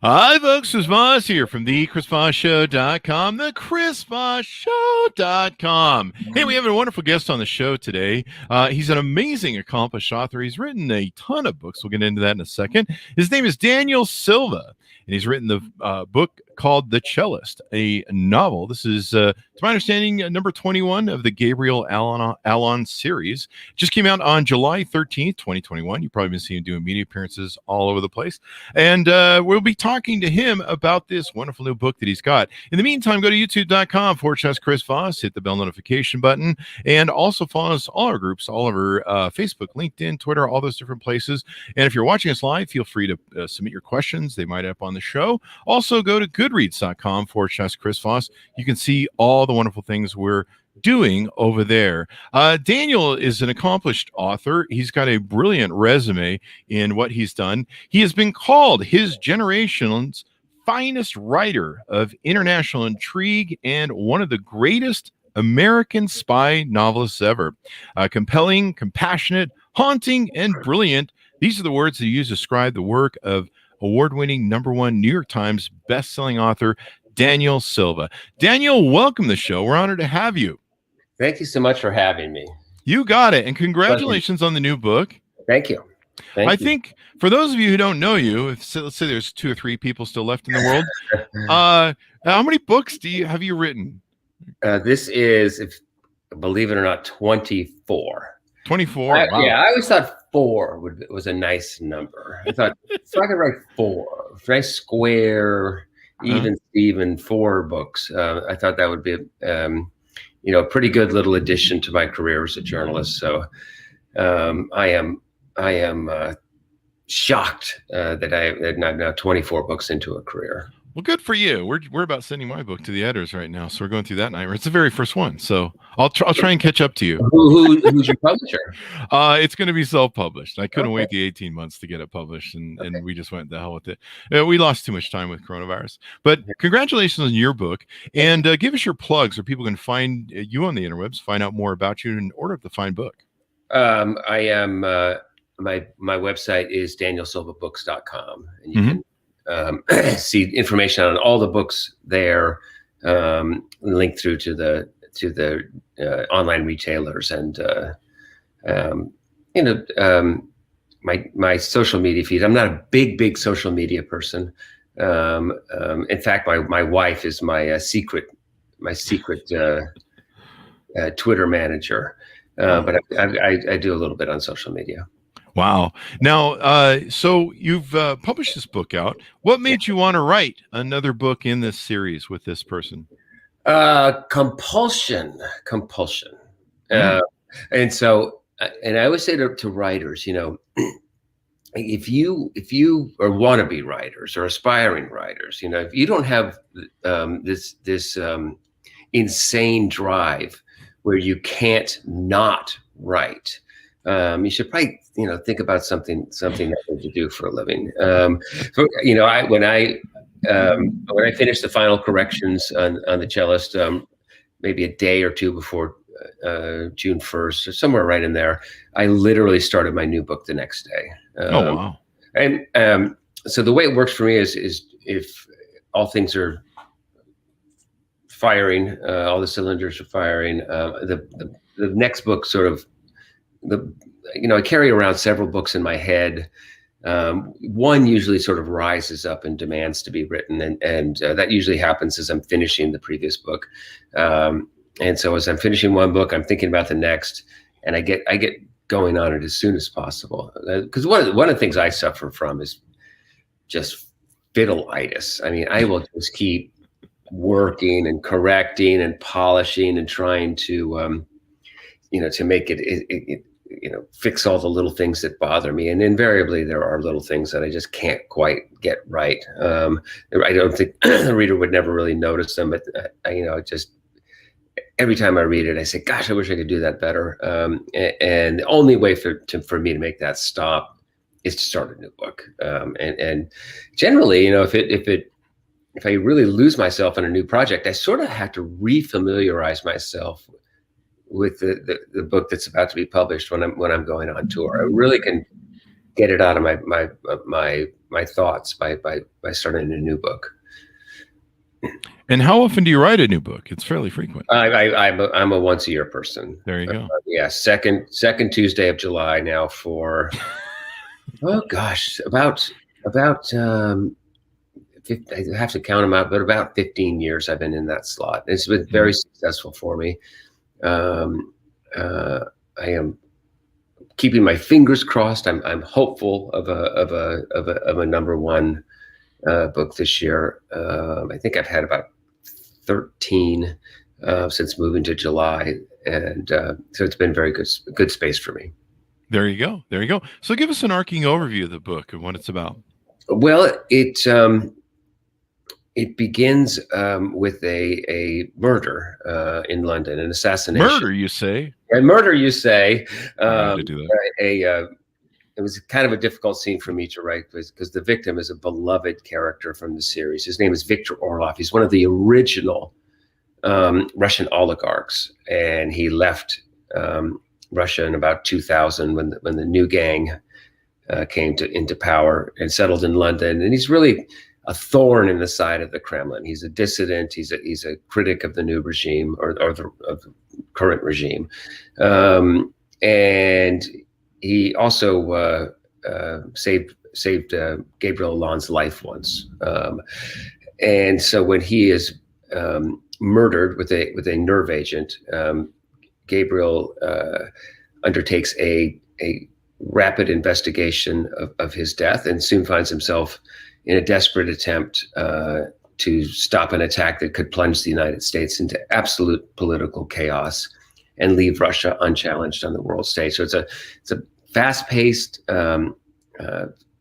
Hi, folks. Chris Voss here from the ChrisVossShow.com, the ChrisVossShow.com. Hey, we have a wonderful guest on the show today. He's an amazing, accomplished author. He's written a ton of books. We'll get into that in a second. His name is Daniel Silva, and he's written the book called The Cellist, a novel. This is, to my understanding, number 21 of the Gabriel Allon series. Just came out on July 13th, 2021. You've probably been seeing him doing media appearances all over the place. And we'll be talking to him about this wonderful new book that he's got. In the meantime, go to youtube.com/Chris Voss, hit the bell notification button, and also follow us all our groups, all over Facebook, LinkedIn, Twitter, all those different places. And if you're watching us live, feel free to submit your questions. They might up on the show. Also, go to goodreads.com/Chris Voss. You can see all the wonderful things we're doing over there. Daniel is an accomplished author. He's got a brilliant resume in what he's done. He has been called his generation's finest writer of international intrigue and one of the greatest American spy novelists ever. Compelling, compassionate, haunting, and brilliant. These are the words that he used to describe the work of award-winning #1 New York Times best-selling author Daniel Silva. Daniel, welcome to the show. We're honored to have you. Thank you so much for having me. You got it. And congratulations on the new book. Thank you. I think for those of you who don't know you, let's say there's 2 or 3 people still left in the world. How many books have you written? This is, believe it or not, 24. 24. Wow. Yeah, I always thought 4 was a nice number. I thought, so I could write 4, nice square, even 4 books. I thought that would be a pretty good little addition to my career as a journalist. So I am shocked that I'm now 24 books into a career. Well, good for you. We're about sending my book to the editors right now, so we're going through that nightmare. It's the very first one, so I'll try and catch up to you. Who's your publisher? It's going to be self-published. I couldn't wait the 18 months to get it published, and we just went the hell with it. We lost too much time with coronavirus. But congratulations on your book, and give us your plugs so people can find you on the interwebs, find out more about you, and order the fine book. I am my website is danielsilvabooks.com, and you can see information on all the books there, link through to the online retailers, and my social media feed. I'm not a big social media person. In fact, my wife is my secret Twitter manager, but I do a little bit on social media. Wow. Now, so you've published this book out. What made you want to write another book in this series with this person? Compulsion. And so, and I always say to writers, if you are wannabe writers or aspiring writers, if you don't have this insane drive where you can't not write, you should probably think about something to do for a living. When I finished the final corrections on the Cellist, maybe a day or 2 before June 1st, or somewhere right in there, I literally started my new book the next day. Oh wow! And so the way it works for me is if all things are firing, all the cylinders are firing, the next book sort of I carry around several books in my head. One usually sort of rises up and demands to be written, and that usually happens as I'm finishing the previous book. And so as I'm finishing one book, I'm thinking about the next, and I get going on it as soon as possible. Because one of the things I suffer from is just fiddleitis. I mean, I will just keep working and correcting and polishing and trying to to make it fix all the little things that bother me. And invariably there are little things that I just can't quite get right. I don't think the reader would never really notice them, but just every time I read it, I say, gosh, I wish I could do that better. And the only way for me to make that stop is to start a new book. And generally, if I really lose myself in a new project, I sort of have to refamiliarize myself with the book that's about to be published when I'm going on tour. I really can get it out of my my thoughts by starting a new book. And how often do you write a new book? It's fairly frequent. I'm a once a year person. There you go. Yeah, second Tuesday of July now for oh gosh, about I have to count them out, but about 15 years I've been in that slot. It's been very successful for me. I am keeping my fingers crossed. I'm hopeful of a number one book this year. I think I've had about 13 since moving to July, and so it's been very good space for me. There you go. There you go. So give us an arcing overview of the book and what it's about. Well, it begins with a murder in London, an assassination. Murder, you say? A murder, you say? To do that. It was kind of a difficult scene for me to write because the victim is a beloved character from the series. His name is Viktor Orlov. He's one of the original Russian oligarchs, and he left Russia in about 2000 when the new gang came into power and settled in London. And he's really a thorn in the side of the Kremlin. He's a dissident. He's a critic of the new regime or of the current regime, and he also saved Gabriel Allon's life once. And so when he is murdered with a nerve agent, Gabriel undertakes a rapid investigation of his death and soon finds himself in a desperate attempt to stop an attack that could plunge the United States into absolute political chaos and leave Russia unchallenged on the world stage. So it's a fast-paced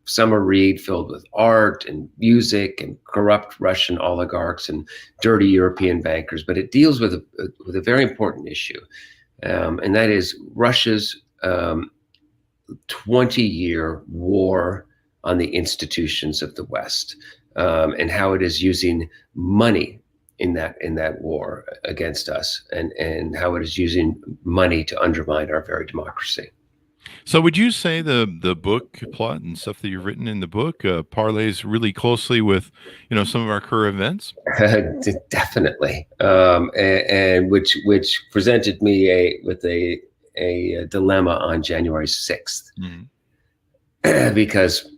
summer read filled with art and music and corrupt Russian oligarchs and dirty European bankers, but it deals with a very important issue, and that is Russia's 20-year war on the institutions of the West, and how it is using money in that war against us, and how it is using money to undermine our very democracy. So would you say the book plot and stuff that you've written in the book parlays really closely with, some of our current events? Definitely. And which presented me with a dilemma on January 6th, because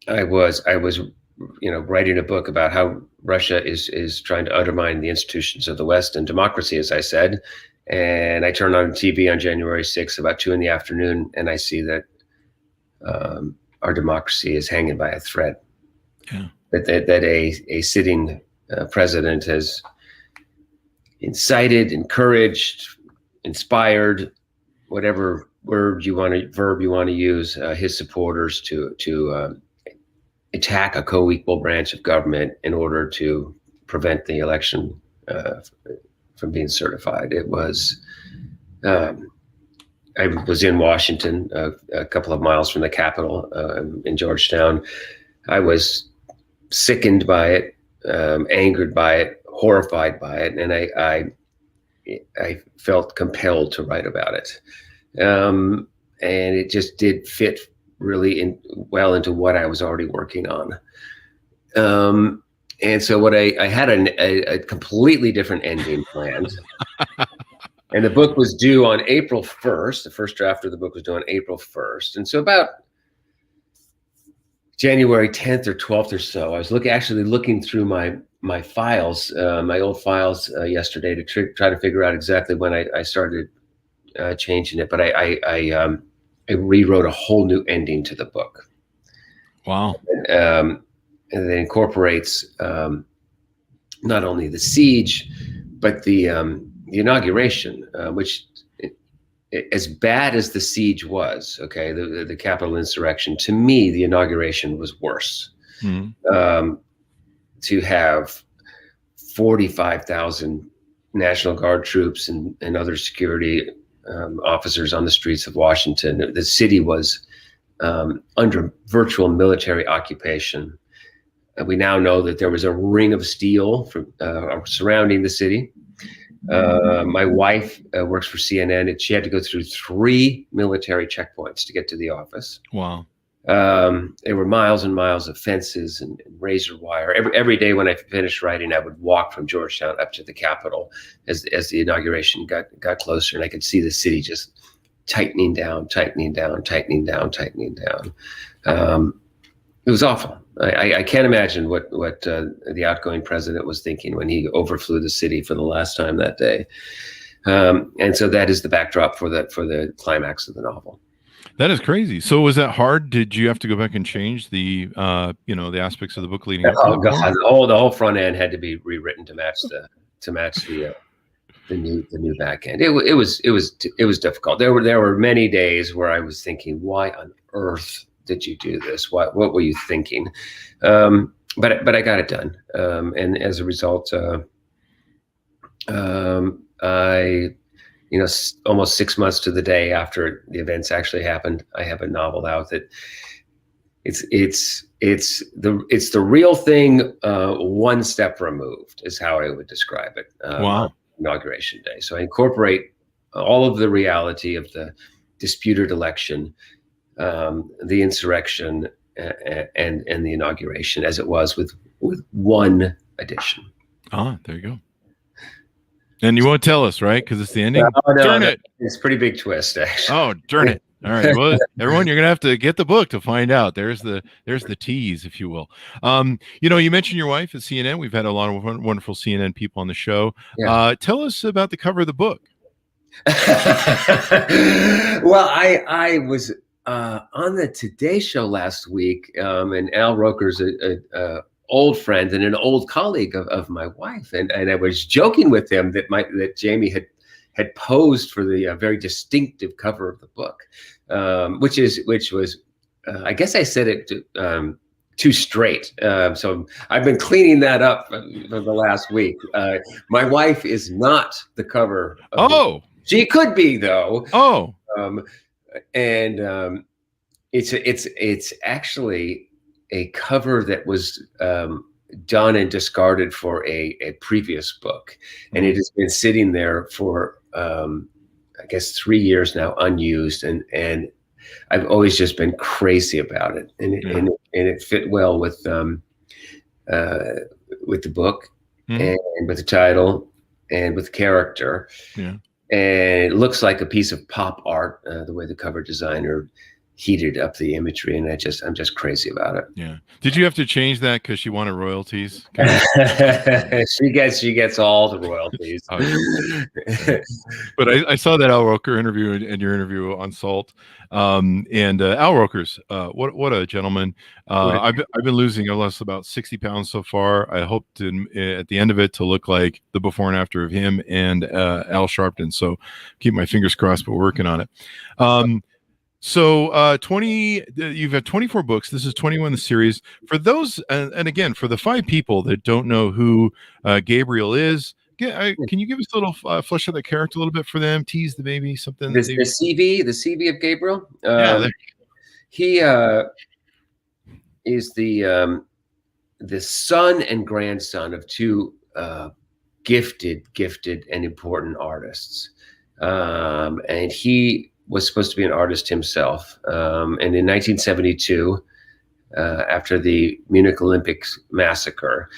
I was writing a book about how Russia is trying to undermine the institutions of the West and democracy, as I said. And I turned on TV on January 6th about 2 p.m, and I see that our democracy is hanging by a thread. Yeah. That a sitting president has incited, encouraged, inspired, whatever verb you want to use, his supporters to attack a co-equal branch of government in order to prevent the election from being certified. It was, I was in Washington, a couple of miles from the Capitol, in Georgetown. I was sickened by it, angered by it, horrified by it, and I felt compelled to write about it. And it just did fit really well into what I was already working on. And so what I had a completely different ending planned. And the book was due on April 1st. The first draft of the book was due on April 1st. And so about January 10th or 12th or so, I was actually looking through my files, my old files yesterday to try to figure out exactly when I started changing it. But I rewrote a whole new ending to the book. Wow. And it incorporates not only the siege, but the inauguration, which, as bad as the siege was, okay, the Capitol insurrection, to me, the inauguration was worse. To have 45,000 National Guard troops and other security officers on the streets of Washington. The city was under virtual military occupation. We now know that there was a ring of steel surrounding the city. My wife works for CNN, and she had to go through 3 military checkpoints to get to the office. Wow. There were miles and miles of fences and razor wire. Every day when I finished writing, I would walk from Georgetown up to the Capitol as the inauguration got closer, and I could see the city just tightening down. It was awful. I can't imagine what the outgoing president was thinking when he overflew the city for the last time that day. And so that is the backdrop for the climax of the novel. That is crazy. So was that hard? Did you have to go back and change the the aspects of the book leading up to Oh God, the whole front end had to be rewritten to match the new back end. It was difficult. There were many days where I was thinking, why on earth did you do this? What were you thinking? But I got it done. And as a result, I, almost 6 months to the day after the events actually happened, I have a novel out that it's the real thing, one step removed is how I would describe it. Wow. Inauguration day. So I incorporate all of the reality of the disputed election, the insurrection, and the inauguration as it was with one addition. Ah, there you go. And you won't tell us, right? Because it's the ending. No, darn it! It's a pretty big twist, actually. Oh, darn it! All right, well, everyone, you're gonna have to get the book to find out. There's the tease, if you will. You mentioned your wife at CNN. We've had a lot of wonderful CNN people on the show. Yeah. Tell us about the cover of the book. Well, I was on the Today Show last week, and Al Roker's a old friend and an old colleague of my wife, and I was joking with him that Jamie had posed for the very distinctive cover of the book, which was I guess I said it too straight. So I've been cleaning that up for the last week. My wife is not the cover. She could be though. It's actually a cover that was done and discarded for a previous book, and it has been sitting there for I guess 3 years now, unused, and I've always just been crazy about it, and it fit well with the book and with the title and with the character, and it looks like a piece of pop art, the way the cover designer heated up the imagery, and I'm just crazy about it. Yeah. Did you have to change that because she wanted royalties? She gets all the royalties. But I saw that Al Roker interview and your interview on Salt, and Al Roker's what a gentleman. I've been losing. I've lost about 60 pounds so far. I hope to at the end of it to look like the before and after of him and Al Sharpton. So keep my fingers crossed, but we're working on it. So 20, you've had 24 books. This is 21 in the series. For those, and again, for the 5 people that don't know who Gabriel is, can you give us a little flesh out the character a little bit for them? Tease the baby, something. The CV of Gabriel. He is the son and grandson of 2 gifted and important artists, and he was supposed to be an artist himself. And in 1972, after the Munich Olympics massacre,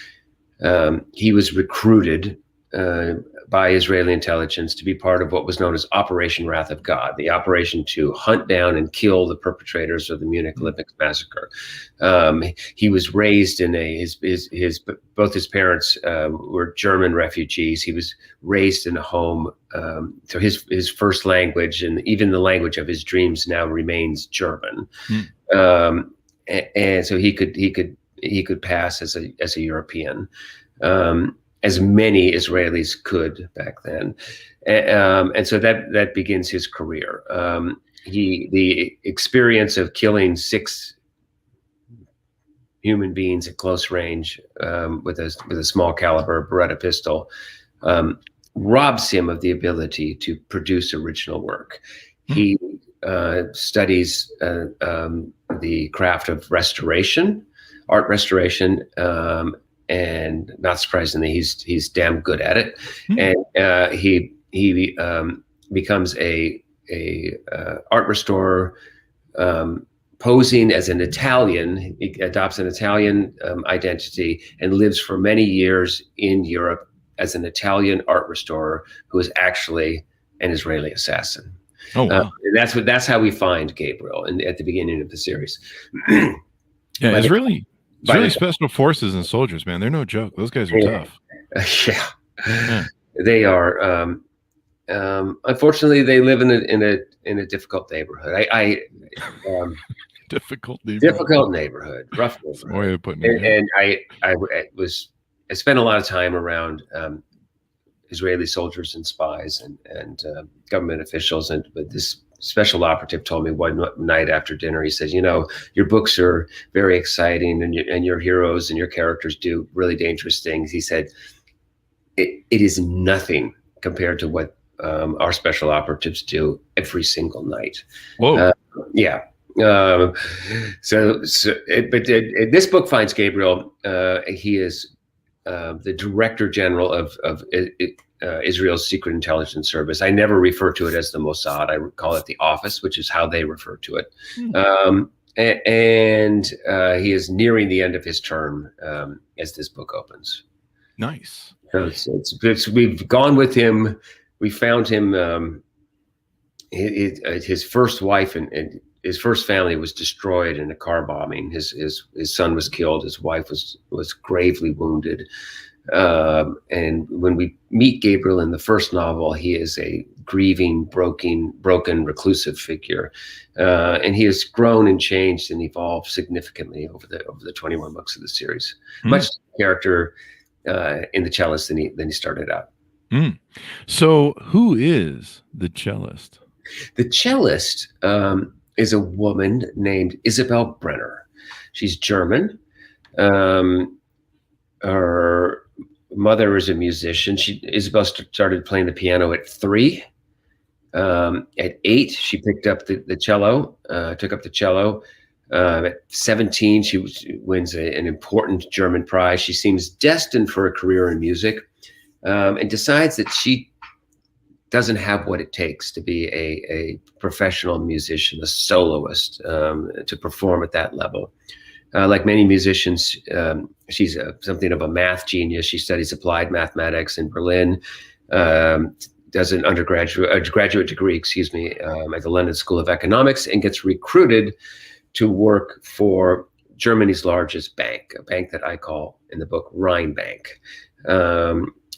he was recruited by Israeli intelligence to be part of what was known as Operation Wrath of God, the operation to hunt down and kill the perpetrators of the Munich Olympics massacre. He was raised in both his parents were German refugees. He was raised in a home, so his first language and even the language of his dreams now remains German. And so he could pass as a European. As many Israelis could back then, and so that begins his career. The experience of killing 6 human beings at close range with a small caliber Beretta pistol robs him of the ability to produce original work. He studies the craft of art restoration. And not surprisingly, he's damn good at it, and he becomes a art restorer posing as an Italian. He adopts an Italian identity and lives for many years in Europe as an Italian art restorer who is actually an Israeli assassin. Oh, wow. And that's how we find Gabriel at the beginning of the series. Yeah, By Israeli the- special forces and soldiers, man, they're no joke. Those guys are tough. Yeah, they are. Unfortunately, they live in a difficult neighborhood. Difficult neighborhood. Difficult neighborhood, rough That's the neighborhood. way of putting it. Yeah. And I spent a lot of time around Israeli soldiers and spies and government officials. But this special operative told me one night after dinner, he said, your books are very exciting and your heroes and your characters do really dangerous things. He said, it is nothing compared to what our special operatives do every single night. Whoa. Yeah. But this book finds Gabriel. He is the Director General of Israel's Secret Intelligence Service. I never refer to it as the Mossad. I call it the Office, which is how they refer to it. And he is nearing the end of his term as this book opens. Nice. So we've gone with him. We found him. His first wife and his first family was destroyed in a car bombing. His son was killed. His wife was gravely wounded. And when we meet Gabriel in the first novel, he is a grieving, broken, reclusive figure, and he has grown and changed and evolved significantly over the 21 books of the series. Much character in the Cellist than he started out. So, who is the Cellist? The Cellist is a woman named Isabel Brenner. She's German. Her mother is a musician. Isabel started playing the piano at 3. At 8, she picked up the cello. Took up the cello. At 17, she wins an important German prize. She seems destined for a career in music, and decides that she doesn't have what it takes to be a professional musician, a soloist, to perform at that level. Like many musicians, she's something of a math genius. She studies applied mathematics in Berlin, does an graduate degree, at the London School of Economics, and gets recruited to work for Germany's largest bank, a bank that I call in the book Rhine Bank.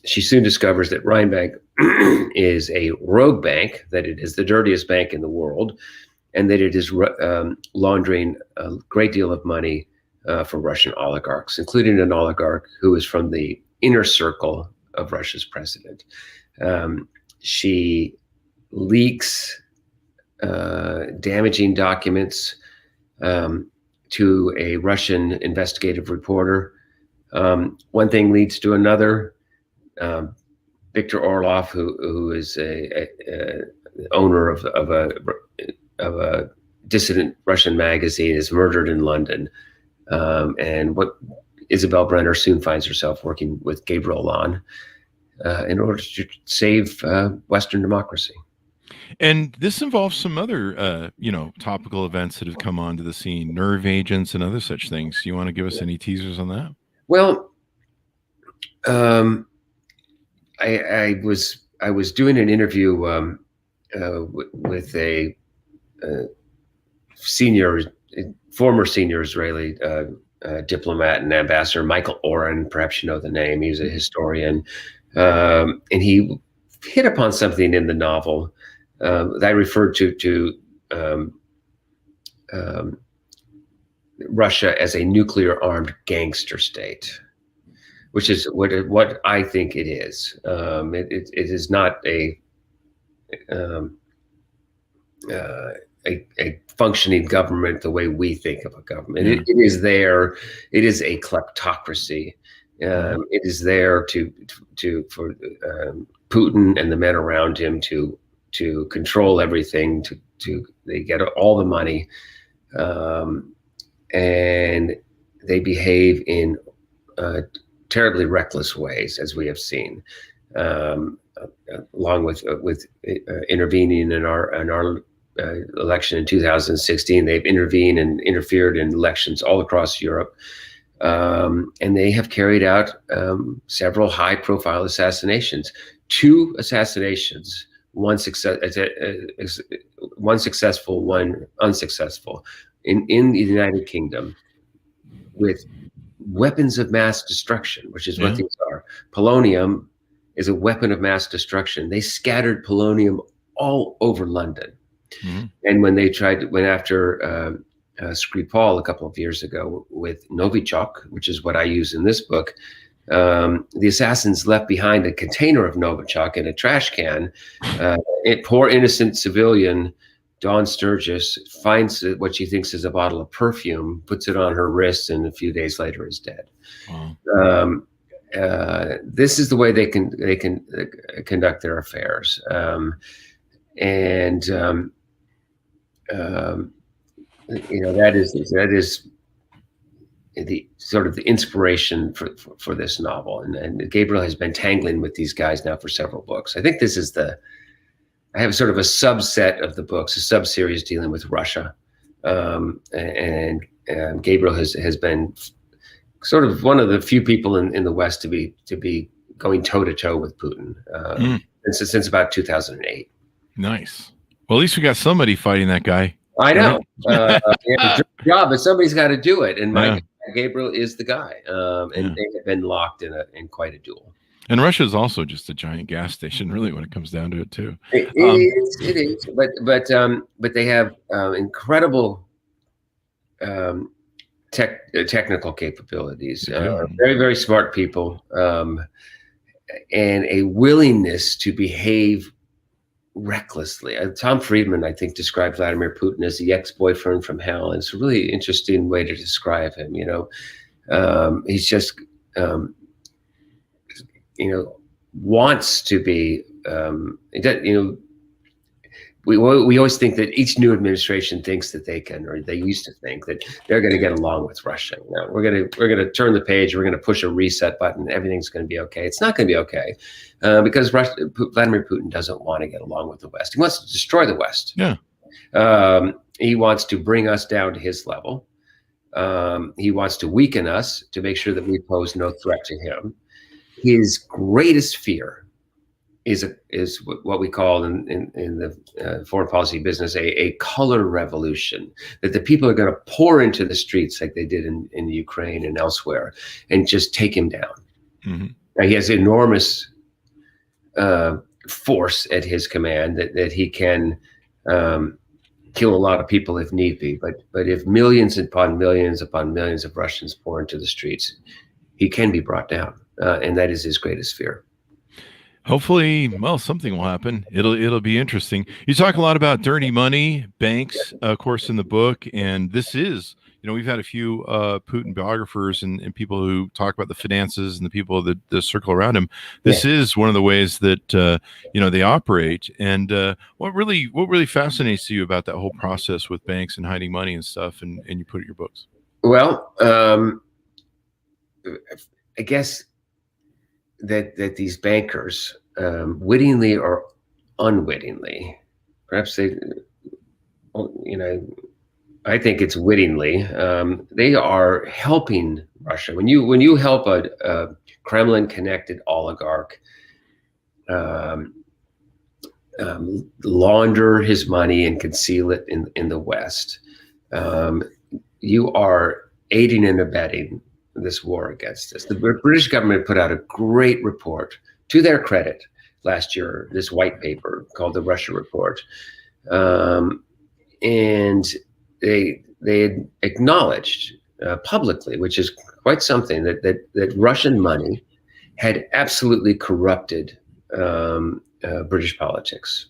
She soon discovers that Rhine Bank is a rogue bank, that it is the dirtiest bank in the world, and that it is laundering a great deal of money for Russian oligarchs, including an oligarch who is from the inner circle of Russia's president. She leaks damaging documents to a Russian investigative reporter. One thing leads to another. Victor Orlov, who is a owner of a dissident Russian magazine, is murdered in London. And what Isabel Brenner soon finds herself working with Gabriel Allon in order to save Western democracy. And this involves some other, topical events that have come onto the scene, nerve agents and other such things. You want to give us any teasers on that? Well, I was doing an interview with a former senior Israeli diplomat and ambassador, Michael Oren. Perhaps you know the name. He's a historian, and he hit upon something in the novel that I referred to Russia as a nuclear-armed gangster state, which is what I think it is. It is not a functioning government the way we think of a government. It is there. It is a kleptocracy. It is there for Putin and the men around him to control everything. They get all the money, and they behave in terribly reckless ways, as we have seen, along with intervening in our election in 2016. They've intervened and interfered in elections all across Europe. And they have carried out several high-profile assassinations. 2 assassinations, one successful, one unsuccessful, in the United Kingdom, with weapons of mass destruction, which is what these are. Polonium is a weapon of mass destruction. They scattered polonium all over London. Mm-hmm. And when they went after Skripal a couple of years ago with Novichok, which is what I use in this book, the assassins left behind a container of Novichok in a trash can. Poor innocent civilian Dawn Sturgis finds what she thinks is a bottle of perfume, puts it on her wrist, and a few days later is dead. Wow. This is the way they can conduct their affairs, that is the sort of the inspiration for this novel. And Gabriel has been tangling with these guys now for several books. I think this is I have sort of a subset of the books, a sub-series dealing with Russia. And Gabriel has been sort of one of the few people in the West to be going toe-to-toe with Putin since about 2008. Nice. Well, at least we got somebody fighting that guy. I know. Job, but somebody's got to do it. And Gabriel is the guy. And they have been locked in quite a duel. And Russia is also just a giant gas station, really, when it comes down to it, too. It is. But they have incredible technical capabilities. Very, very smart people, and a willingness to behave recklessly. Tom Friedman, I think, described Vladimir Putin as the ex-boyfriend from hell. And it's a really interesting way to describe him. He's just wants to be, we always think that each new administration thinks that they can, or they used to think that they're going to get along with Russia. We're going to turn the page. We're going to push a reset button. Everything's going to be okay. It's not going to be okay because Vladimir Putin doesn't want to get along with the West. He wants to destroy the West. Yeah. He wants to bring us down to his level. He wants to weaken us to make sure that we pose no threat to him. His greatest fear is what we call in the foreign policy business a color revolution, that the people are going to pour into the streets like they did in Ukraine and elsewhere and just take him down. Mm-hmm. Now, he has enormous force at his command that he can kill a lot of people if need be. But if millions upon millions of Russians pour into the streets, he can be brought down. And that is his greatest fear. Hopefully, well, something will happen. It'll be interesting. You talk a lot about dirty money, banks, of course, in the book. And this is, we've had a few Putin biographers and people who talk about the finances and the people that circle around him. This is one of the ways that, they operate. And what really fascinates you about that whole process with banks and hiding money and stuff, and you put it in your books? Well, I guess that these bankers, wittingly or unwittingly, perhaps I think it's wittingly, they are helping Russia. When you help a Kremlin-connected oligarch launder his money and conceal it in the West, you are aiding and abetting this war against us. The British government put out a great report, to their credit, last year, this white paper called the Russia Report. And they had acknowledged publicly, which is quite something, that Russian money had absolutely corrupted British politics.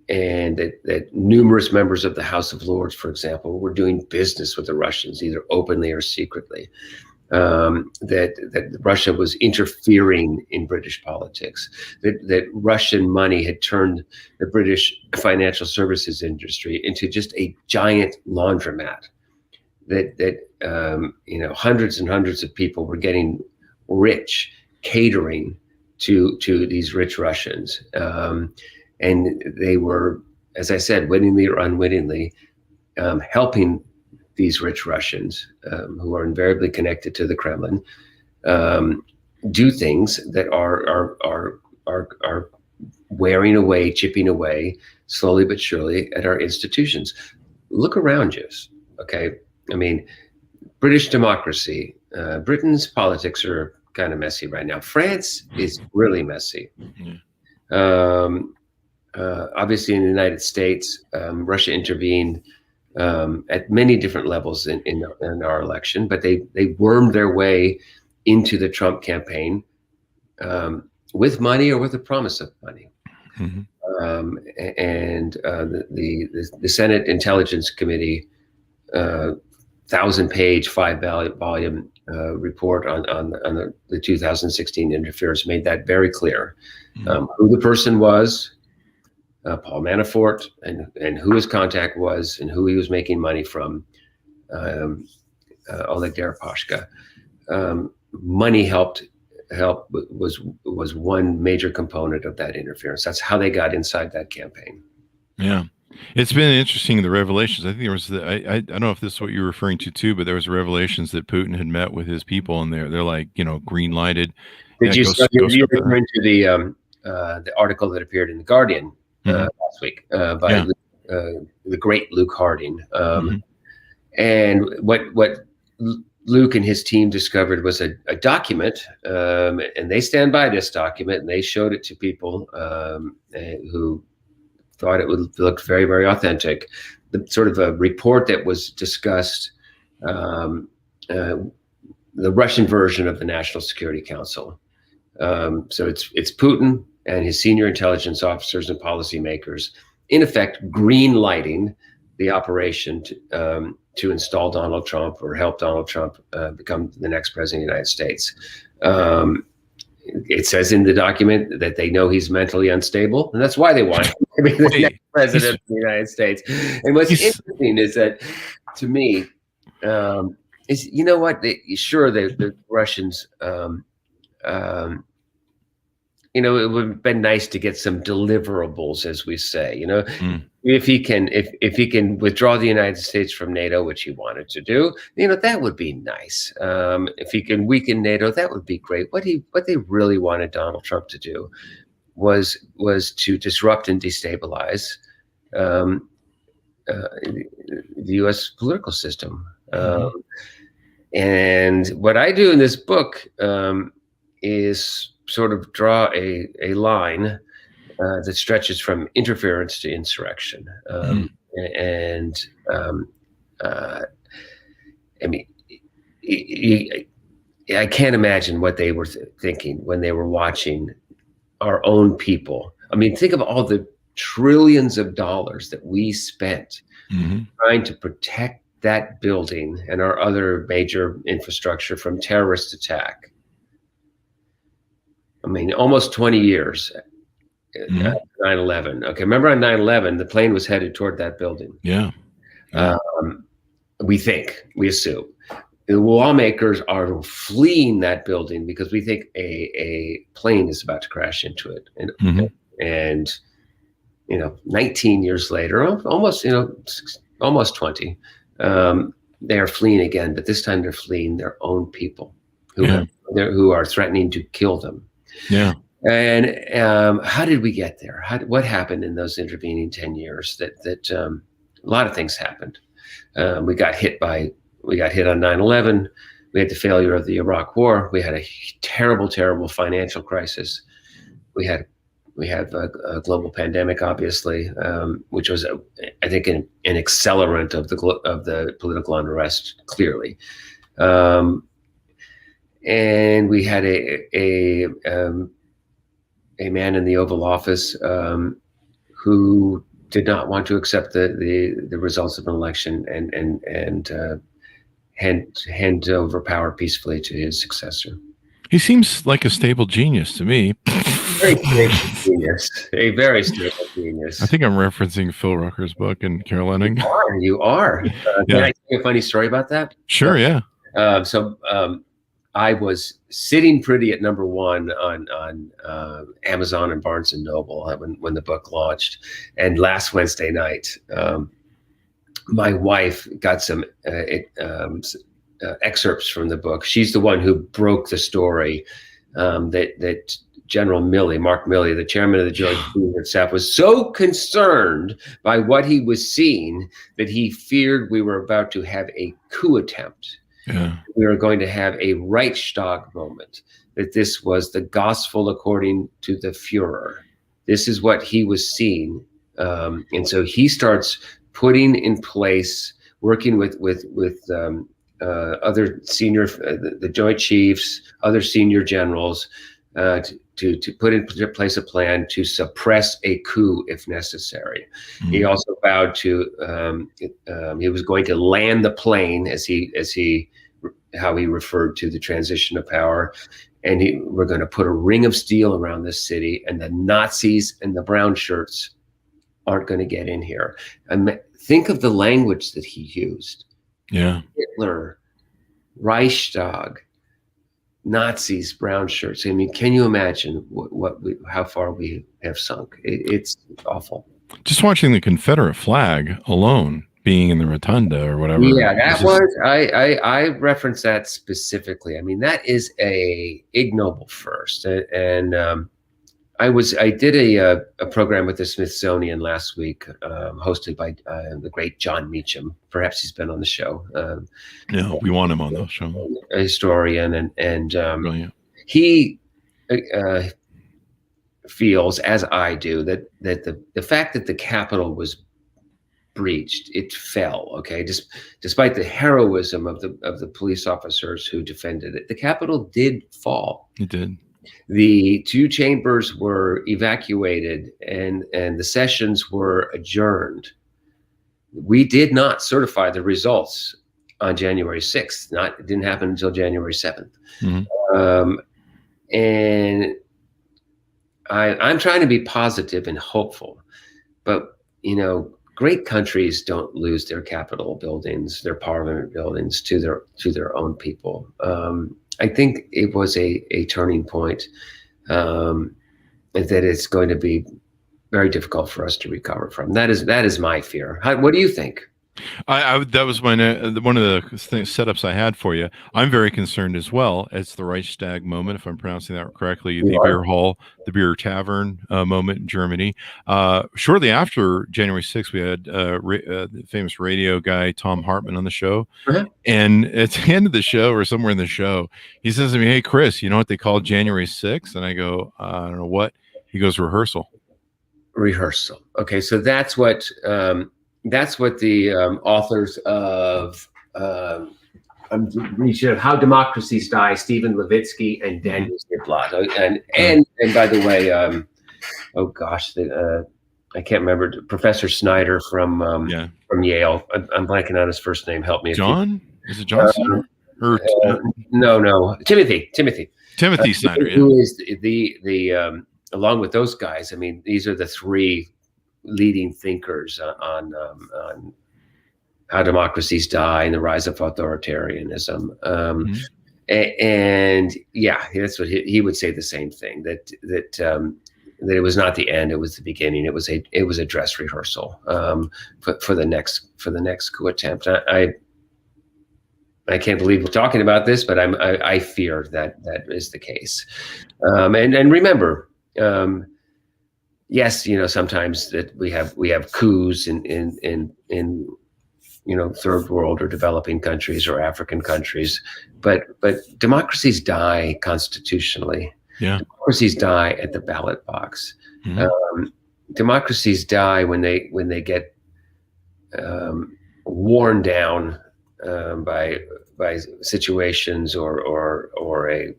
And that numerous members of the House of Lords, for example, were doing business with the Russians, either openly or secretly. That Russia was interfering in British politics. That Russian money had turned the British financial services industry into just a giant laundromat. That hundreds and hundreds of people were getting rich catering to these rich Russians. And they were as I said, wittingly or unwittingly, helping these rich Russians who are invariably connected to the Kremlin do things that are wearing away, chipping away, slowly but surely at our institutions. Look around you, okay? I mean, British democracy, Britain's politics are kind of messy right now. France is really messy. Obviously, in the United States, Russia intervened at many different levels in our election, but they wormed their way into the Trump campaign with money or with the promise of money. The Senate Intelligence Committee 1,000-page, 5-volume report on the 2016 interference made that very clear. Who the person was, Paul Manafort, and who his contact was, and who he was making money from, Oleg Deripaska. Money was one major component of that interference. That's how they got inside that campaign. Yeah. It's been interesting, the revelations. I think there was I don't know if this is what you're referring to too, but there was revelations that Putin had met with his people, and they're like, green lighted. Did you referring to the article that appeared in the Guardian last week by the great Luke Harding? And what Luke and his team discovered was a document, and they stand by this document, and they showed it to people who thought it would look very, very authentic. The sort of a report that was discussed, the Russian version of the National Security Council. So it's Putin and his senior intelligence officers and policymakers, in effect, green lighting the operation to install Donald Trump or help Donald Trump become the next president of the United States. It says in the document that they know he's mentally unstable, and that's why they want him to be the next president of the United States. And what's interesting is that, to me, is the Russians, it would have been nice to get some deliverables, as we say. If he can withdraw the United States from NATO, which he wanted to do, that would be nice. If he can weaken NATO, that would be great. What they really wanted Donald Trump to do was to disrupt and destabilize the U.S. political system. And what I do in this book is sort of draw a line that stretches from interference to insurrection. I mean, I can't imagine what they were thinking when they were watching our own people. I mean, think of all the trillions of dollars that we spent trying to protect that building and our other major infrastructure from terrorist attack. I mean, almost 20 years. 9/11. Okay, remember on 9/11, the plane was headed toward that building. Yeah. We assume. The lawmakers are fleeing that building because we think a plane is about to crash into it. And 19 years later, almost 20, they are fleeing again, but this time they're fleeing their own people who are threatening to kill them. Yeah. And how did we get there? What happened in those intervening 10 years? That a lot of things happened. We got hit on 9/11. We had the failure of the Iraq War. We had a terrible, terrible financial crisis. We had a global pandemic, obviously, which was, I think, an accelerant of the political unrest, clearly. And we had a man in the Oval Office who did not want to accept the results of an election and hand over power peacefully to his successor. He seems like a stable genius to me. Very stable genius. A very stable genius. I think I'm referencing Phil Rucker's book and Carol Enning. You are. Can I tell you a funny story about that? Sure, yeah. I was sitting pretty at number one on Amazon and Barnes and Noble when the book launched. And last Wednesday night, my wife got some excerpts from the book. She's the one who broke the story that General Milley, Mark Milley, the chairman of the Joint Chiefs Staff, was so concerned by what he was seeing that he feared we were about to have a coup attempt. Yeah. We were going to have a Reichstag moment, that this was the gospel according to the Führer. This is what he was seeing. And so he starts putting in place, working with other senior, the Joint Chiefs, other senior generals, to put in place a plan to suppress a coup if necessary. Mm-hmm. He also vowed to he was going to land the plane, how he referred to the transition of power, and we're going to put a ring of steel around this city, and the Nazis and the brown shirts aren't going to get in here. And think of the language that he used. Yeah, Hitler, Reichstag, Nazis, brown shirts. I mean, can you imagine how far we have sunk? It's awful. Just watching the Confederate flag alone being in the rotunda or whatever. Yeah, I reference that specifically. I mean, that is a ignoble first. And I did a program with the Smithsonian last week, hosted by the great John Meacham. Perhaps he's been on the show. Yeah, we want him on the show. A historian, and brilliant. He feels, as I do, that the fact that the Capitol was breached, it fell. Okay, despite the heroism of the police officers who defended it, the Capitol did fall. It did. The two chambers were evacuated, and the sessions were adjourned. We did not certify the results on January 6th. It didn't happen until January 7th. Mm-hmm. And I'm trying to be positive and hopeful, but great countries don't lose their Capitol buildings, their parliament buildings to their own people. I think it was a turning point that it's going to be very difficult for us to recover from. That is my fear. What do you think? That was one of the setups I had for you. I'm very concerned as well. It's the Reichstag moment, if I'm pronouncing that correctly, the beer hall, the beer tavern moment in Germany. Shortly after January 6th, we had the famous radio guy, Tom Hartman, on the show. Uh-huh. And at the end of the show, or somewhere in the show, he says to me, "Hey, Chris, you know what they call January 6th?" And I go, "I don't know what." He goes, "Rehearsal." Rehearsal. Okay, so that's what the authors of How Democracies Die, Stephen Levitsky and Daniel Ziblatt. And by the way, I can't remember, Professor Snyder from Yale. I'm blanking on his first name. Help me. John? Is it John Snyder? No. Timothy Snyder. Who is the along with those guys? I mean, these are the three leading thinkers on How Democracies Die and the Rise of Authoritarianism. And that's what he would say, the same thing, that it was not the end, it was the beginning. It was a dress rehearsal for the next coup attempt. I can't believe we're talking about this, but I fear that is the case. And remember, yes, sometimes that we have coups in third world or developing countries or African countries, but democracies die constitutionally. Yeah, democracies die at the ballot box. Mm-hmm. Democracies die when they get worn down by situations or a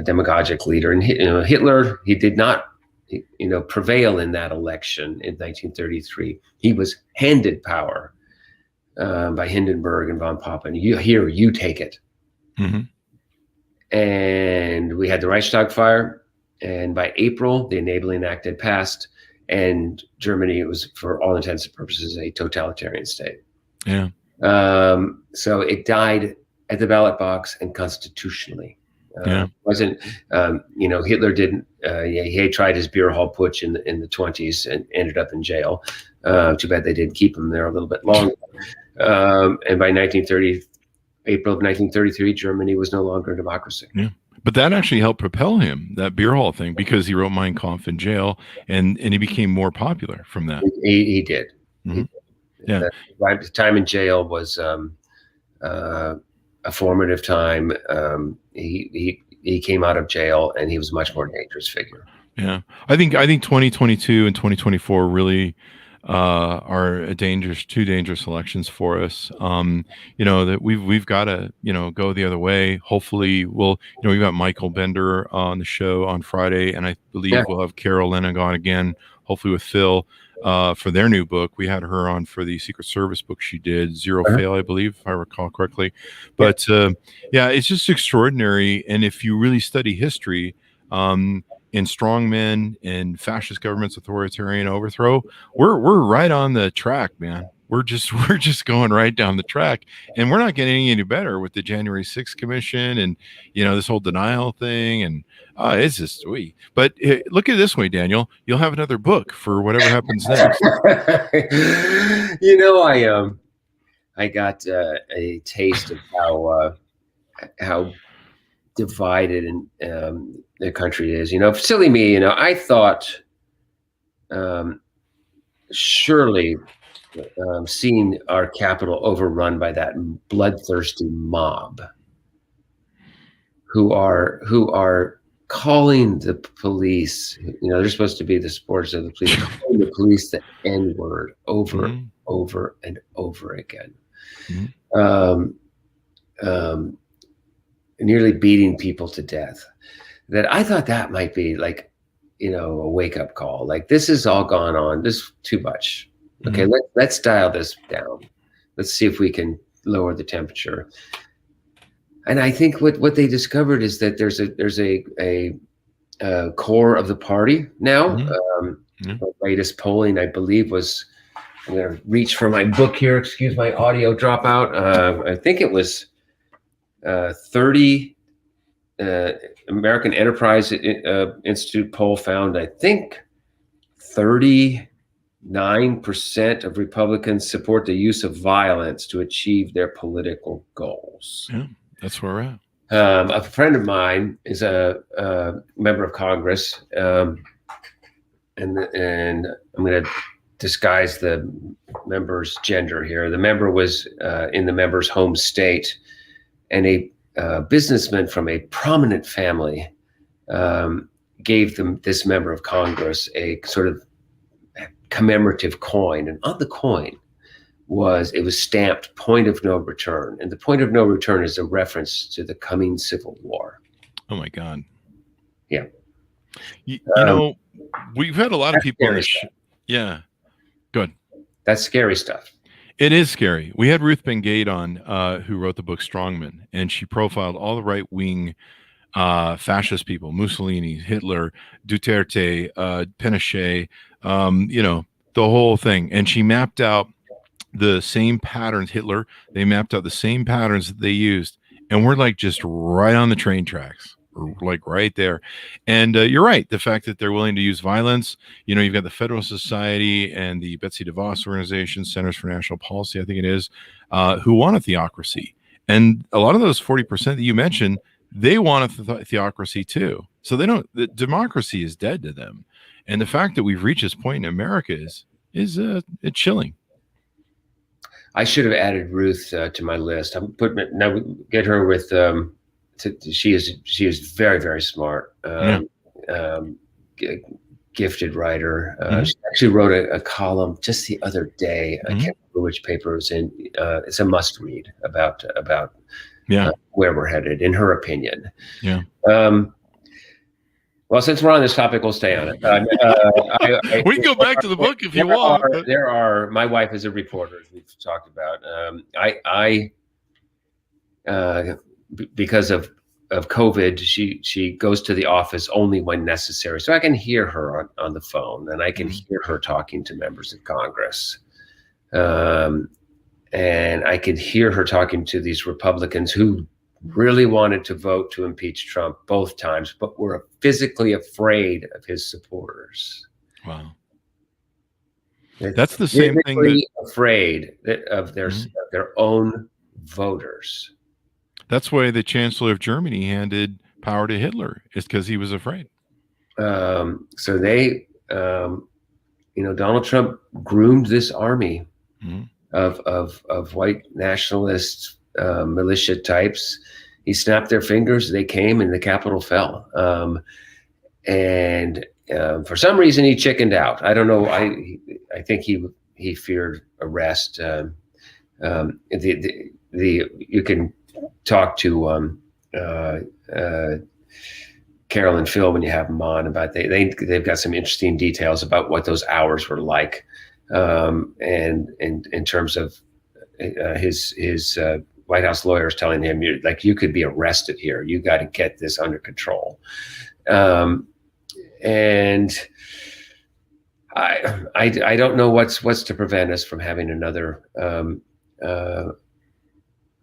demagogic leader. And Hitler, he did not prevail in that election in 1933. He was handed power by Hindenburg and von Papen. You take it. Mm-hmm. And we had the Reichstag fire, and by April, the Enabling Act had passed, and Germany was, for all intents and purposes, a totalitarian state. Yeah. So it died at the ballot box and constitutionally. Wasn't Hitler didn't he tried his beer hall putsch in the 1920s and ended up in jail. Too bad they didn't keep him there a little bit longer. And by April of 1933, Germany was no longer a democracy. Yeah. But that actually helped propel him, that beer hall thing, because he wrote Mein Kampf in jail, and he became more popular from that. He did. Mm-hmm. Yeah. That time in jail was a formative time. He came out of jail, and he was a much more dangerous figure. Yeah, I think 2022 and 2024 really are two dangerous elections for us. That we've got to go the other way. Hopefully, we've got Michael Bender on the show on Friday, and I believe we'll have Carol Leonnig on again. Hopefully with Phil for their new book. We had her on for the Secret Service book she did, Zero Fail, I believe, if I recall correctly. But it's just extraordinary. And if you really study history, in strongmen and fascist governments, authoritarian overthrow, we're right on the track, man. We're just going right down the track, and we're not getting any better with the January 6th Commission and this whole denial thing, and it's just sweet. But look at it this way, Daniel, you'll have another book for whatever happens next. I got a taste of how divided the country is. Silly me. I thought surely seeing our capital overrun by that bloodthirsty mob who are calling the police, they're supposed to be the supporters of the police, calling the police the N-word over and over again. Nearly beating people to death. That I thought that might be like, a wake-up call. Like, this has all gone on. This is too much. Okay, let's dial this down. Let's see if we can lower the temperature. And I think what they discovered is that there's a core of the party now. The latest polling, I believe, was, I'm going to reach for my book here. Excuse my audio dropout. I think it was 30 American Enterprise Institute poll found, I think, 39% of Republicans support the use of violence to achieve their political goals. Yeah, that's where we're at. A friend of mine is a member of Congress, and I'm going to disguise the member's gender here. The member was in the member's home state, and a businessman from a prominent family gave this member of Congress a sort of commemorative coin, and on the coin was stamped "Point of No Return," and the point of no return is a reference to the coming Civil War. Oh my God! Yeah, we've had a lot of people on the show. Yeah, good. That's scary stuff. It is scary. We had Ruth Ben-Gade on, who wrote the book Strongman, and she profiled all the right-wing fascist people: Mussolini, Hitler, Duterte, Pinochet, the whole thing. And she mapped out the same patterns. Hitler, they mapped out the same patterns that they used, and we're like just right on the train tracks. Like right there. And you're right. The fact that they're willing to use violence, you've got the Federalist Society and the Betsy DeVos organization, Centers for National Policy, I think it is, who want a theocracy. And a lot of those 40% that you mentioned, they want a theocracy too. So the democracy is dead to them. And the fact that we've reached this point in America is it's chilling. I should have added Ruth to my list. I'm now get her with, she is very, very smart, gifted writer. She actually wrote a column just the other day. I can't remember which paper it was in. It's a must read about where we're headed, in her opinion. Yeah. Well, since we're on this topic, we'll stay on it. We can go back to the book if you want. My wife is a reporter, as we've talked about. Because of COVID, she goes to the office only when necessary. So I can hear her on the phone, and I can hear her talking to members of Congress. And And I could hear her talking to these Republicans who really wanted to vote to impeach Trump both times, but were physically afraid of his supporters. Wow. That's the same thing. Afraid of their own voters. That's why the Chancellor of Germany handed power to Hitler, is because he was afraid. So they, Donald Trump groomed this army of white nationalist militia types. He snapped their fingers. They came, and the Capitol fell. And for some reason, he chickened out. I don't know. I think he feared arrest. You can talk to Carol and Phil when you have them on about they've got some interesting details about what those hours were like, and in terms of his White House lawyers telling him, you could be arrested here. You got to get this under control. And I don't know what's to prevent us from having another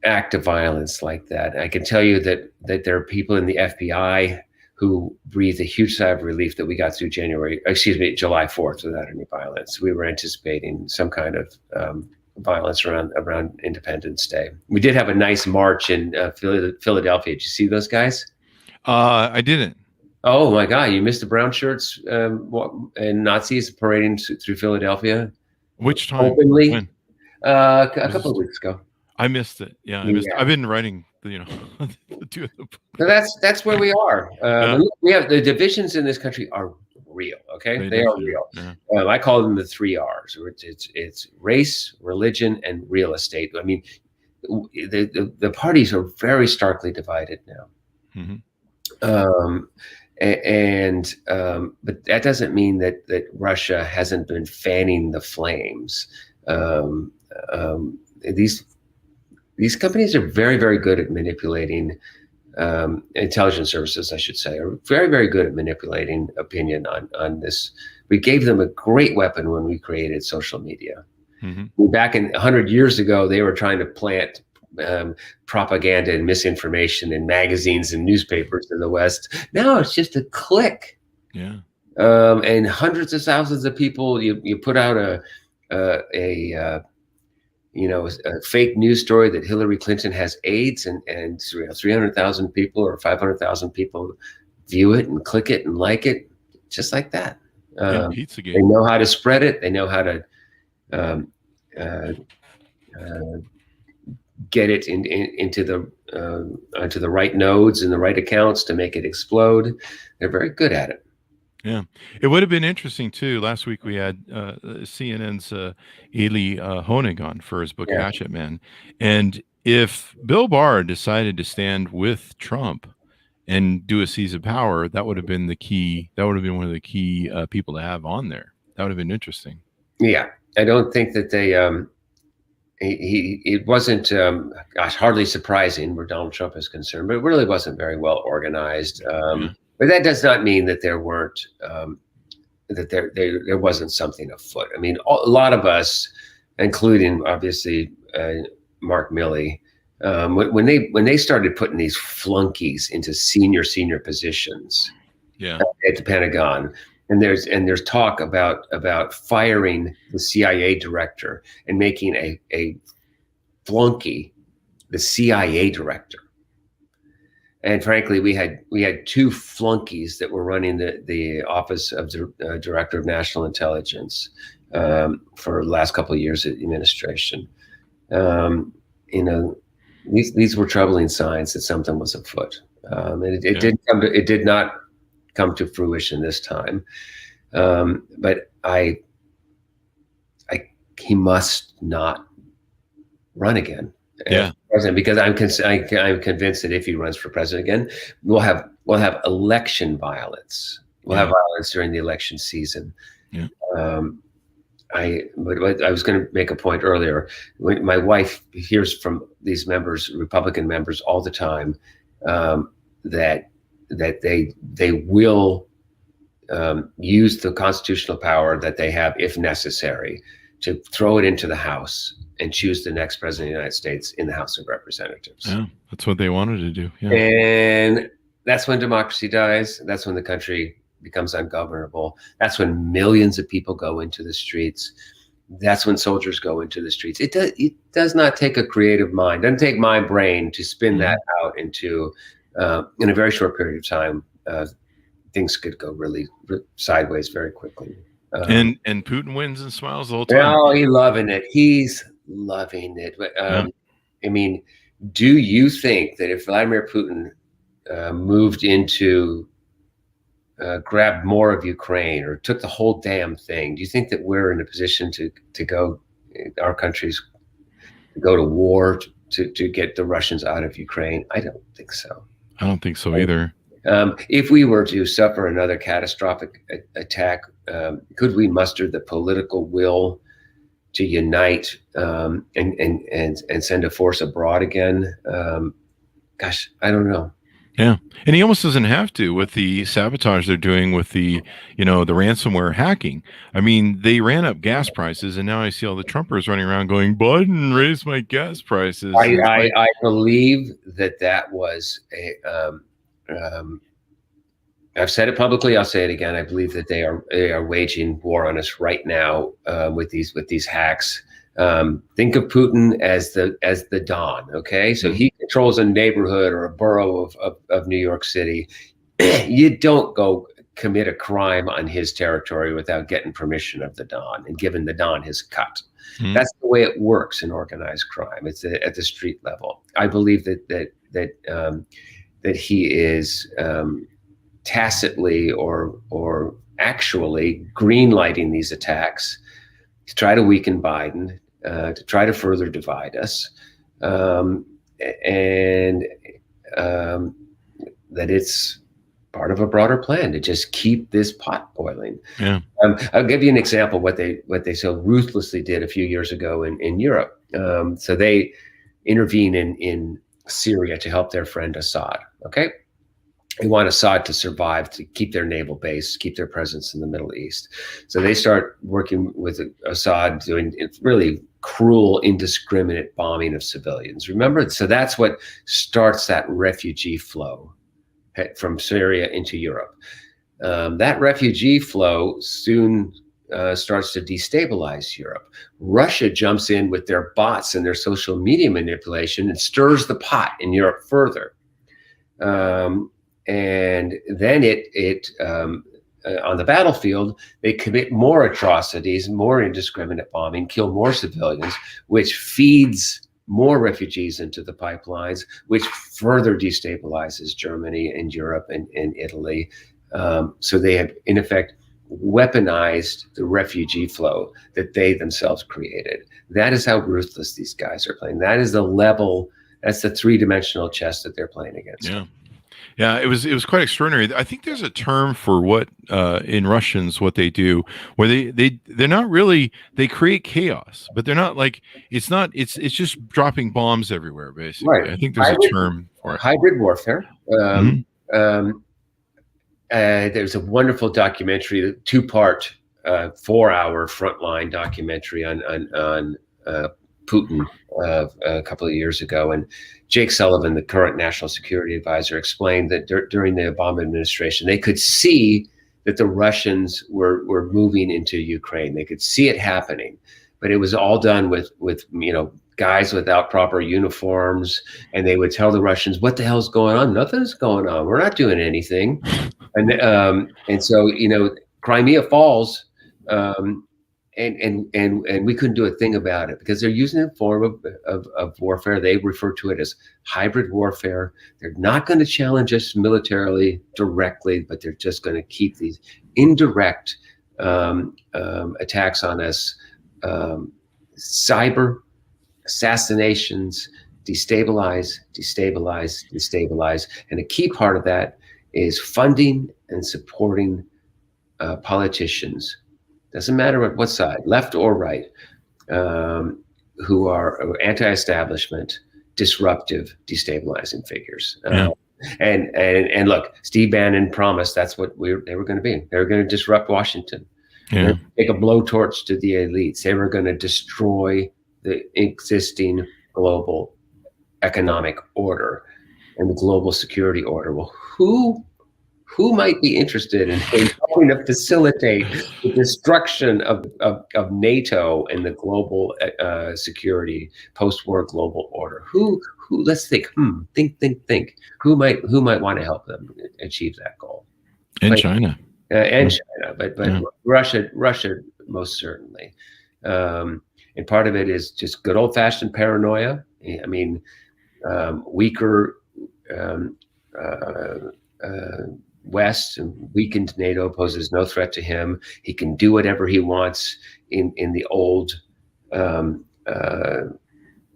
act of violence like that. I can tell you that there are people in the FBI who breathed a huge sigh of relief that we got through July 4th without any violence. We were anticipating some kind of violence around Independence Day. We did have a nice march in Philadelphia. Did you see those guys? I didn't. Oh my God! You missed the brown shirts and Nazis parading through Philadelphia. Which time? Openly. When? A couple of weeks ago. I missed it. Yeah, I missed it. I've been writing, the two of the books. So that's where we are. We have the divisions in this country are real. Okay, they are real. Yeah. I call them the 3 R's. It's race, religion, and real estate. I mean, the parties are very starkly divided now. Mm-hmm. But that doesn't mean that Russia hasn't been fanning the flames. These companies are very, very good at manipulating intelligence services, I should say, are very, very good at manipulating opinion on this. We gave them a great weapon when we created social media. Mm-hmm. Back 100 years ago, they were trying to plant propaganda and misinformation in magazines and newspapers in the West. Now it's just a click. Yeah. And hundreds of thousands of people. You put out a fake news story that Hillary Clinton has AIDS, and 300,000 people or 500,000 people view it and click it and like it, just like that. Pizzagate. They know how to spread it. They know how to get it into the right nodes and the right accounts to make it explode. They're very good at it. Yeah, it would have been interesting too. Last week we had CNN's Eli Honig on for his book Hatchet Man, and if Bill Barr decided to stand with Trump and do a seize of power, that would have been the key. That would have been one of the key people to have on there. That would have been interesting. Yeah, I don't think that they. It wasn't hardly surprising where Donald Trump is concerned, but it really wasn't very well organized. But that does not mean that there weren't that there wasn't something afoot. I mean, a lot of us, including obviously Mark Milley, when they started putting these flunkies into senior positions at the Pentagon, and there's talk about firing the CIA director and making a flunky the CIA director. And frankly, we had 2 flunkies that were running the Office of the Director of National Intelligence for the last couple of years of the administration. These were troubling signs that something was afoot. And it did not come to fruition this time. But he must not run again. President, because I'm convinced that if he runs for president again, we'll have election violence. We'll have violence during the election season. Yeah. I was going to make a point earlier. My wife hears from these Republican members, all the time, that they will use the constitutional power that they have, if necessary, to throw it into the House and choose the next president of the United States in the House of Representatives. Yeah, that's what they wanted to do. Yeah. And that's when democracy dies. That's when the country becomes ungovernable. That's when millions of people go into the streets. That's when soldiers go into the streets. It does not take a creative mind. It doesn't take my brain to spin that out into, in a very short period of time, things could go really sideways very quickly. And Putin wins and smiles the whole time. Oh, he's loving it. He's loving it. But I mean, do you think that if Vladimir Putin moved into grabbed more of Ukraine or took the whole damn thing, do you think that we're in a position to go, our countries go to war to get the Russians out of Ukraine? I don't think so. I don't think so either. If we were to suffer another catastrophic attack, could we muster the political will to unite and send a force abroad again? Gosh, I don't know. Yeah. And he almost doesn't have to with the sabotage they're doing with the, the ransomware hacking. I mean, they ran up gas prices, and now I see all the Trumpers running around going, Biden raised my gas prices. I believe that was a, I've said it publicly, I'll say it again. I believe that they are waging war on us right now with these hacks. Think of Putin as the Don. Okay, so he controls a neighborhood or a borough of New York City. You don't go commit a crime on his territory without getting permission of the Don and giving the Don his cut. That's the way it works in organized crime. It's at the street level. I believe that he is tacitly or actually greenlighting these attacks to try to weaken Biden, to try to further divide us, and that it's part of a broader plan to just keep this pot boiling. Yeah. I'll give you an example of what they so ruthlessly did a few years ago in Europe. So they intervene in Syria to help their friend Assad. Okay. They want Assad to survive, to keep their naval base, keep their presence in the Middle East. So they start working with Assad, doing really cruel, indiscriminate bombing of civilians. Remember? So that's what starts that refugee flow from Syria into Europe. That refugee flow soon starts to destabilize Europe. Russia jumps in with their bots and their social media manipulation and stirs the pot in Europe further. And then it on the battlefield, they commit more atrocities, more indiscriminate bombing, kill more civilians, which feeds more refugees into the pipelines, which further destabilizes Germany and Europe and Italy. So they have, in effect, weaponized the refugee flow that they themselves created. That is how ruthless these guys are playing. That is the level, that's the three-dimensional chess that they're playing against. Yeah. Yeah, it was quite extraordinary. I think there's a term for what in Russians what they do, where they're not really, they create chaos, but they're not like it's just dropping bombs everywhere basically. Right. I think there's a term for it. Hybrid warfare. There's a wonderful documentary, 2-part, 4-hour frontline documentary on Putin a couple of years ago, and Jake Sullivan, the current national security advisor, explained that during the Obama administration, they could see that the Russians were moving into Ukraine. They could see it happening, but it was all done with guys without proper uniforms, and they would tell the Russians, "What the hell's going on? Nothing's going on. We're not doing anything." And so Crimea falls. And we couldn't do a thing about it because they're using a form of warfare. They refer to it as hybrid warfare. They're not going to challenge us militarily directly, but they're just going to keep these indirect attacks on us, cyber assassinations, destabilize. And a key part of that is funding and supporting politicians. Doesn't matter what side, left or right, who are anti-establishment, disruptive, destabilizing figures. And look, Steve Bannon promised that's what they were going to be. They were going to disrupt Washington. Yeah. They're take a blowtorch to the elites. They were going to destroy the existing global economic order and the global security order. Well, who might be interested in helping to facilitate the destruction of NATO and the global security post-war global order? Who? Let's think. Think. Who might want to help them achieve that goal? And China. China, but Yeah. Russia most certainly. And part of it is just good old-fashioned paranoia. I mean, weaker West and weakened NATO poses no threat to him. He can do whatever he wants in the old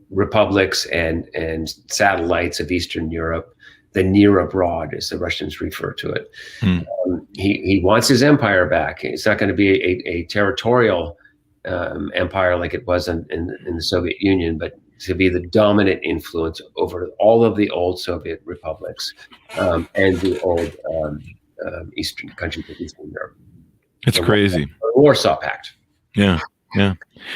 republics and satellites of Eastern Europe. The near abroad, as the Russians refer to it. He wants his empire back. It's not going to be a territorial empire like it was in the Soviet Union, but to be the dominant influence over all of the old Soviet republics and the old Eastern countries of Eastern Europe. It's crazy. The Warsaw Pact. Yeah. Yeah.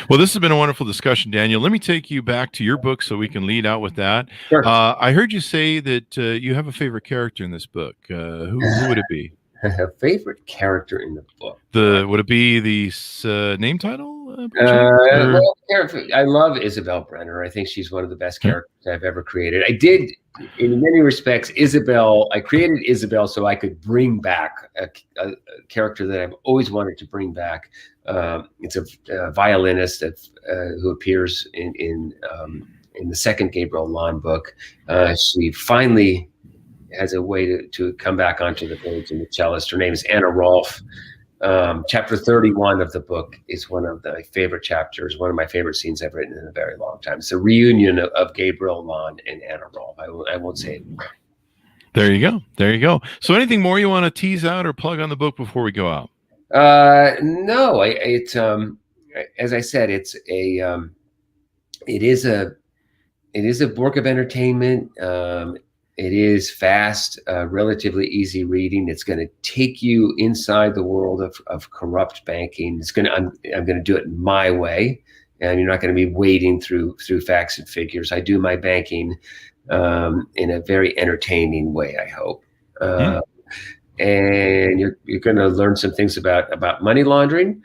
Well, this has been a wonderful discussion, Daniel. Let me take you back to your book so we can lead out with that. Sure. I heard you say that you have a favorite character in this book. Who would it be? A favorite character in the book. Would it be the name title? Well, I love Isabel Brenner. I think she's one of the best characters I've ever created. I did, in many respects, I created Isabel so I could bring back a character that I've always wanted to bring back. It's a violinist who appears in the second Gabriel Allon book. She finally has a way to come back onto the page in the Cellist. Her name is Anna Rolfe. Chapter 31 of the book is one of my favorite chapters, one of my favorite scenes I've written in a very long time. It's a reunion of Gabriel Allon and Anna Rolfe. I won't say it more. There you go. There you go. So anything more you want to tease out or plug on the book before we go out? No, it's as I said, it is a work of entertainment. It is fast, relatively easy reading. It's going to take you inside the world of corrupt banking. I'm going to do it my way, and you're not going to be wading through facts and figures. I do my banking in a very entertaining way, I hope. And you're going to learn some things about money laundering.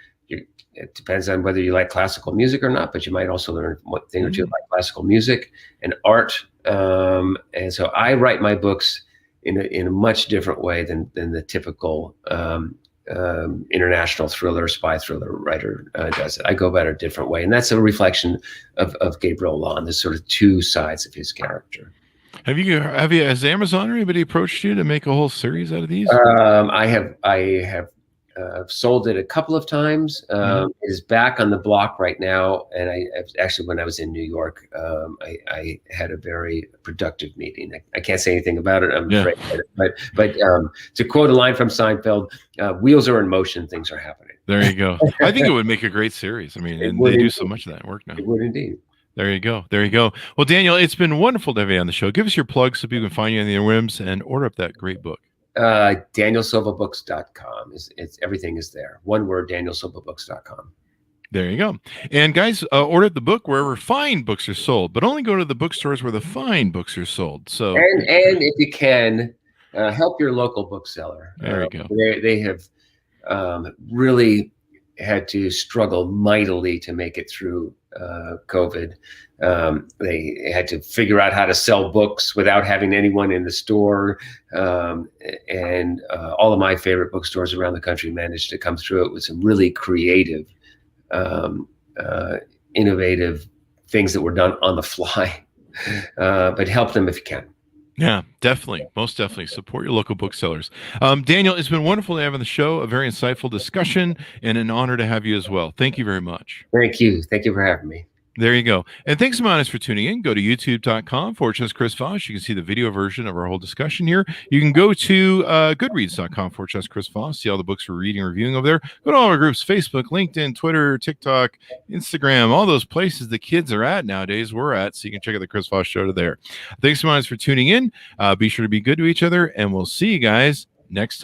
It depends on whether you like classical music or not, but you might also learn one thing or two about classical music and art. And so I write my books in a much different way than the typical international thriller, spy thriller writer does it. I go about it a different way, and that's a reflection of Gabriel Allon. There's sort of two sides of his character. Has Amazon or anybody approached you to make a whole series out of these? I have sold it a couple of times. It is back on the block right now. And actually, when I was in New York, I had a very productive meeting. I can't say anything about it, I'm afraid. But to quote a line from Seinfeld, wheels are in motion, things are happening. There you go. I think it would make a great series. I mean, and they do so much of that work now. It would indeed. There you go. There you go. Well, Daniel, it's been wonderful to have you on the show. Give us your plug so people can find you on the interwebs and order up that great book. DanielSilvaBooks.com. Everything is there. One word, DanielSilvaBooks.com. There you go. And guys, order the book wherever fine books are sold, but only go to the bookstores where the fine books are sold. So, and if you can, help your local bookseller. There you go. They have really had to struggle mightily to make it through COVID. They had to figure out how to sell books without having anyone in the store. And all of my favorite bookstores around the country managed to come through it with some really creative, innovative things that were done on the fly. But help them if you can. Yeah, definitely. Most definitely. Support your local booksellers. Daniel, it's been wonderful to have on the show, a very insightful discussion, and an honor to have you as well. Thank you very much. Thank you. Thank you for having me. There you go. And thanks, Monis, for tuning in. Go to youtube.com/Chris Voss. You can see the video version of our whole discussion here. You can go to goodreads.com/Chris Voss. See all the books we're reading and reviewing over there. Go to all our groups, Facebook, LinkedIn, Twitter, TikTok, Instagram, all those places the kids are at nowadays, we're at. So you can check out the Chris Voss Show there. Thanks, Monis, for tuning in. Be sure to be good to each other, and we'll see you guys next time.